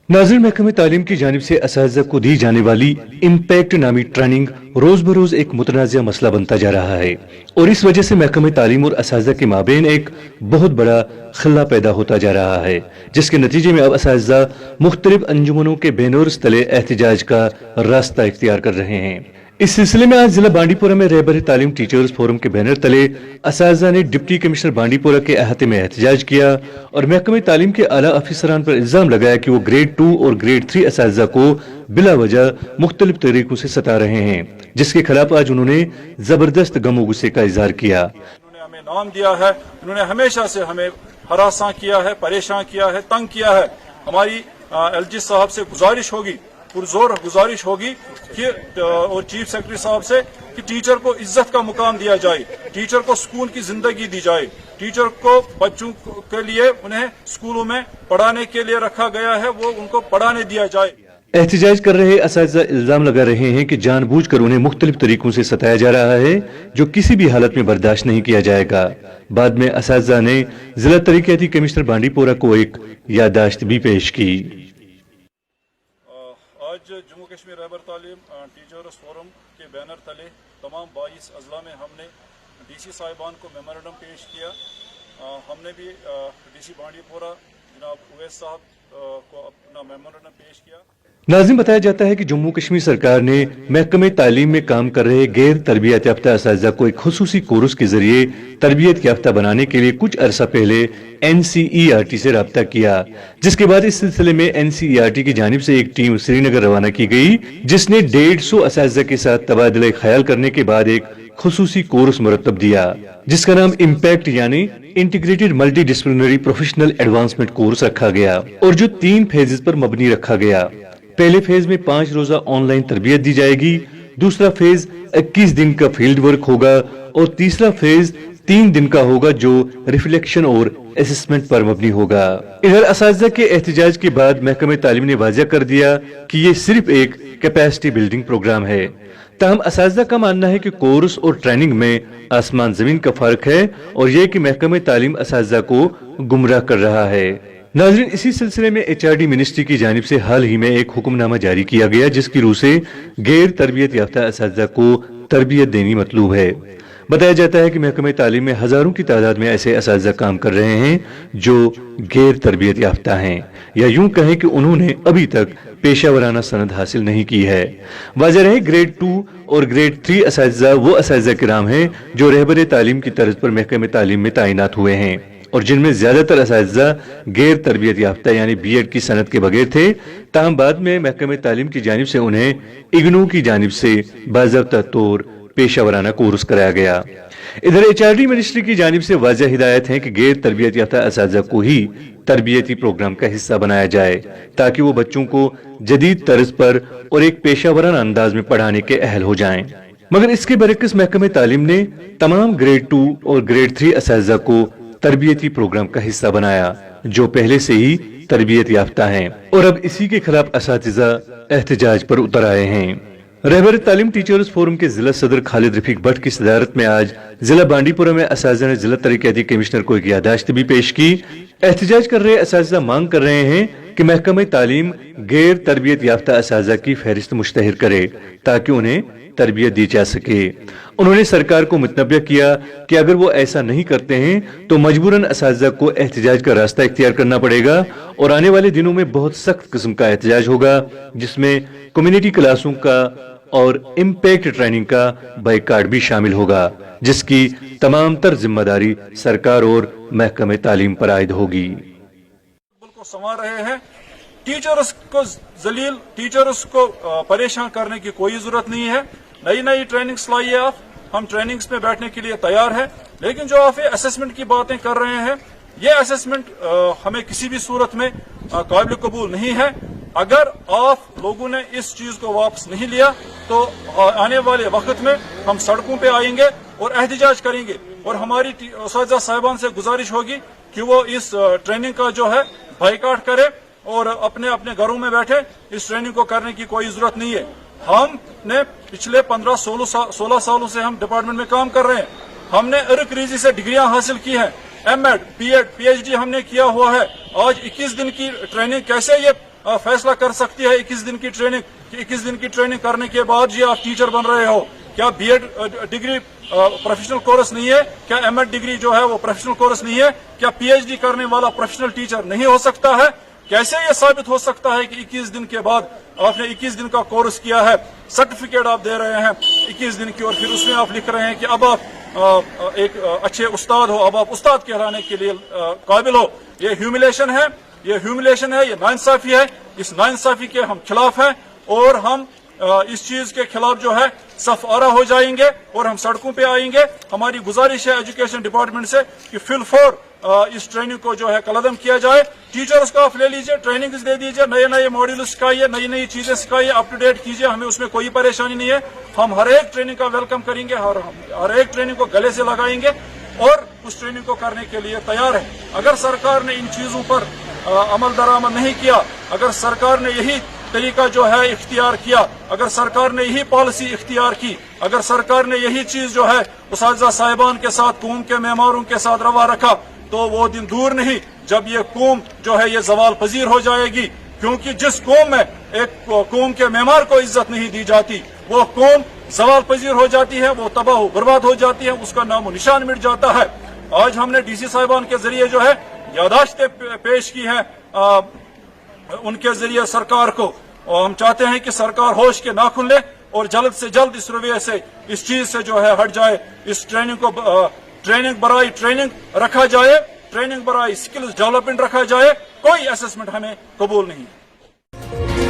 नाज़रीन, महकमे तालीम की जानिब से असातिज़ा को दी जाने वाली इम्पैक्ट नामी ट्रेनिंग रोज बरोज एक मुतनाज़ा मसला बनता जा रहा है और इस वजह से महकमे तालीम और असातिज़ा के माबेन एक बहुत बड़ा खला पैदा होता जा रहा है, जिसके नतीजे में अब असातिज़ा मुख्तलिफ अंजुमनों के बैनर्स तले एहतजाज का रास्ता इख्तियार कर रहे हैं। इस सिलसिले में आज जिला बांडीपुरा में रहबर तालीम टीचर्स फोरम के बैनर तले असातिज़ा ने डिप्टी कमिश्नर बांडीपुरा के अहाते में एहतजाज किया और महकमे तालीम के आला अफसरान पर इल्जाम लगाया कि वो ग्रेड 2 और ग्रेड 3 असातिज़ा को बिला वजह मुख्तलिफ तरीकों से सता रहे हैं, जिसके खिलाफ आज उन्होंने जबरदस्त गम गुस्से का इजहार किया। उन्होंने हमें नाम दिया है, उन्होंने हमेशा से हमें हरासा किया है, परेशान किया है, तंग किया है। हमारी एलजी साहब से गुजारिश होगी, पुरजोर गुजारिश होगी कि और चीफ सेक्रेटरी साहब से कि टीचर को इज्जत का मुकाम दिया जाए, टीचर को स्कूल की जिंदगी दी जाए, टीचर को बच्चों के लिए उन्हें स्कूलों में पढ़ाने के लिए रखा गया है, वो उनको पढ़ाने दिया जाए। एहतजाज कर रहे असातिज़ा इल्जाम लगा रहे हैं कि जानबूझकर उन्हें मुख्तलिफ तरीकों से सताया जा रहा है, जो किसी भी हालत में बर्दाश्त नहीं किया जाएगा। बाद में असातिज़ा ने जिला तरक्याती कमिश्नर बांडीपोरा को एक याददाश्त भी पेश की। आज जम्मू कश्मीर रहबर तालीम टीचर्स फोरम के बैनर तले तमाम 22 अजला में हमने डीसी साहिबान को मेमोरेंडम पेश किया। हमने भी डीसी बांडीपोरा जनाब उवैस साहब को अपना मेमोरेंडम पेश किया। नाज़रीन, बताया जाता है कि जम्मू कश्मीर सरकार ने महकमे तालीम में काम कर रहे गैर तरबियत याफ्ता असातिज़ा को एक खुसूसी कोर्स के जरिए तरबियत याफ्ता बनाने के लिए कुछ अरसा पहले NCERT से राब्ता किया, जिसके बाद इस सिलसिले में NCERT की जानिब से एक टीम श्रीनगर रवाना की गई, जिसने 150 असातिज़ा के साथ तबादला ख्याल करने के बाद एक खुसूसी कोर्स मुरतब दिया, जिसका नाम इम्पैक्ट यानी integrated multi disciplinary professional advancement course रखा गया और जो 3 फेजेस पर मबनी रखा गया। पहले फेज में 5 रोजा ऑनलाइन तरबियत दी जाएगी, दूसरा फेज 21 दिन का फील्ड वर्क होगा और तीसरा फेज 3 दिन का होगा जो रिफ्लेक्शन और असेसमेंट पर मबनी होगा। इधर असातिज़ा के एहतजाज के बाद महकमे तालीम ने वाज़ेह कर दिया कि ये सिर्फ एक कैपेसिटी बिल्डिंग प्रोग्राम है। ताहम असातिज़ा का मानना है कि कोर्स और ट्रेनिंग में आसमान जमीन का फर्क है और यह कि महकमे तालीम असातिज़ा को गुमराह कर रहा है। नाज़रीन, इसी सिलसिले में HRD मिनिस्ट्री की जानिब से हाल ही में एक हुक्मनामा जारी किया गया, जिसकी रूह से गैर तरबियत याफ्ता असातिज़ा को तरबियत देनी मतलूब है। बताया जाता है कि महकमे तालीम में हजारों की तादाद में ऐसे असातिज़ा काम कर रहे हैं जो गैर तरबियत याफ्ता हैं, या यूं कहें कि उन्होंने अभी तक पेशावराना सनद हासिल नहीं की है। वाज़ेह रहे ग्रेड 2 और ग्रेड 3 असातिज़ा वो असातिज़ा किराम हैं जो रहबर तालीम की तर्ज पर महकमे तालीम में तैनात हुए हैं और जिनमें ज्यादातर असातिज़ा गैर तरबियत याफ्ता यानी BEd की सनद के बगैर थे। ताहम बाद में महकमे तालीम की जानिब से उन्हें इग्नू की जानिब से बाज़ाब्ता तौर पेशावराना कोर्स कराया गया। इधर HRD मिनिस्ट्री की जानिब से वाज़ेह हिदायत है कि गैर तरबियत याफ्ता असातिज़ा को ही तरबियती प्रोग्राम का हिस्सा बनाया जाए, ताकि वो बच्चों को जदीद तर्ज पर और एक पेशावराना अंदाज में पढ़ाने के अहल हो जाएं। मगर इसके बरक्स महकमे तालीम ने तमाम ग्रेड 2 और ग्रेड 3 असातिज़ा को तरबियती प्रोग्राम का हिस्सा बनाया जो पहले से ही तरबियत याफ्ता हैं और अब इसी के खिलाफ असातिज़ा एहतजाज पर उतर आए हैं। रहबर तालीम टीचर्स फोरम के जिला सदर खालिद रफीक भट्ट की सदारत में आज जिला बांडीपुरा में असातिज़ा ने जिला तरक्याती कमिश्नर को एक याददाश्त भी पेश की। एहतजाज कर रहे असातिज़ा मांग कर रहे हैं कि महकमे तालीम गैर तरबियत याफ्ता असातिज़ा की फहरिस्त मुश्तहर करे ताकि उन्हें तरबियत दी जा सके। उन्होंने सरकार को मुतनब्बह किया कि अगर वो ऐसा नहीं करते हैं तो मजबूरन असातिज़ा को एहतजाज का रास्ता इख्तियार करना पड़ेगा और आने वाले दिनों में बहुत सख्त किस्म का एहतजाज होगा, जिसमें कम्युनिटी क्लासों का और इम्पैक्ट ट्रेनिंग का बाइकाट भी शामिल होगा, जिसकी तमाम तर जिम्मेदारी सरकार और महकमे तालीम पर आयद होगी। संवार रहे हैं टीचर्स को जलील, टीचर्स को परेशान करने की कोई जरूरत नहीं है। नई नई ट्रेनिंग्स लाइए आप, हम ट्रेनिंग्स में बैठने के लिए तैयार हैं, लेकिन जो आप असेसमेंट की बातें कर रहे हैं ये असेसमेंट हमें किसी भी सूरत में काबिल कबूल नहीं है। अगर आप लोगों ने इस चीज को वापस नहीं लिया तो आने वाले वक्त में हम सड़कों पे आएंगे और एहतजाज करेंगे और हमारी असातिज़ा साहिबान से गुजारिश होगी कि वो इस ट्रेनिंग का जो है बाइकाट करे और अपने अपने घरों में बैठे। इस ट्रेनिंग को करने की कोई जरूरत नहीं है। हमने पिछले 15-16 सालों से हम डिपार्टमेंट में काम कर रहे हैं। हमने इरक-रीजी से डिग्रियां हासिल की हैं, MAd, B.Ed, PhD हमने किया हुआ है। आज 21 दिन की ट्रेनिंग कैसे ये फैसला कर सकती है 21 दिन की ट्रेनिंग, कि 21 दिन की ट्रेनिंग करने के बाद जी आप टीचर बन रहे हो। क्या बीएड डिग्री प्रोफेशनल कोर्स नहीं है? क्या एमएड डिग्री जो है वो प्रोफेशनल कोर्स नहीं है? क्या पीएचडी करने वाला प्रोफेशनल टीचर नहीं हो सकता है? कैसे ये साबित हो सकता है कि 21 दिन के बाद आपने 21 दिन का कोर्स किया है, सर्टिफिकेट आप दे रहे हैं 21 दिन की, और फिर उसमें आप लिख रहे हैं कि अब आप एक अच्छे उस्ताद हो, अब आप उस्ताद कहलाने के लिए काबिल हो। ये ह्यूमिलेशन है, ये नाइंसाफी है। इस नाइंसाफी के हम खिलाफ हैं और हम इस चीज के खिलाफ जो है सफ आरा हो जाएंगे और हम सड़कों पे आएंगे। हमारी गुजारिश है एजुकेशन डिपार्टमेंट से कि फिलफोर इस ट्रेनिंग को जो है कलअदम किया जाए। टीचर्स को आप ले लीजिए, ट्रेनिंग दे दीजिए, नए नए मॉड्यूल सिखाइए, नई नई चीजें सिखाइए, अप टू डेट कीजिए, हमें उसमें कोई परेशानी नहीं है। हम हर एक ट्रेनिंग का वेलकम करेंगे, हर एक ट्रेनिंग को गले से लगाएंगे और उस ट्रेनिंग को करने के लिए तैयार है। अगर सरकार ने इन चीजों पर अमल दरामद नहीं किया, अगर सरकार ने यही तरीका जो है इख्तियार किया, अगर सरकार ने यही पॉलिसी इख्तियार की, अगर सरकार ने यही चीज जो है उस्ताद साहिबान के साथ, कौम के मेमारों के साथ रवा रखा, तो वो दिन दूर नहीं जब ये कौम जो है ये जवाल पजीर हो जाएगी। क्योंकि जिस कौम में एक कौम के मेमार को इज्जत नहीं दी जाती, वो कौम जवाल पजीर हो जाती है, वो तबाह बर्बाद हो जाती है, उसका नामो निशान मिट जाता है। आज हमने डीसी साहिबान के जरिए जो है यादाश्तें पेश की है उनके जरिए सरकार को, और हम चाहते हैं कि सरकार होश के नाखुन ले और जल्द से जल्द इस रवैये से, इस चीज से जो है हट जाए। इस ट्रेनिंग को ट्रेनिंग बराई ट्रेनिंग रखा जाए, ट्रेनिंग बराई स्किल्स डेवलपमेंट रखा जाए, कोई असेसमेंट हमें कबूल नहीं है।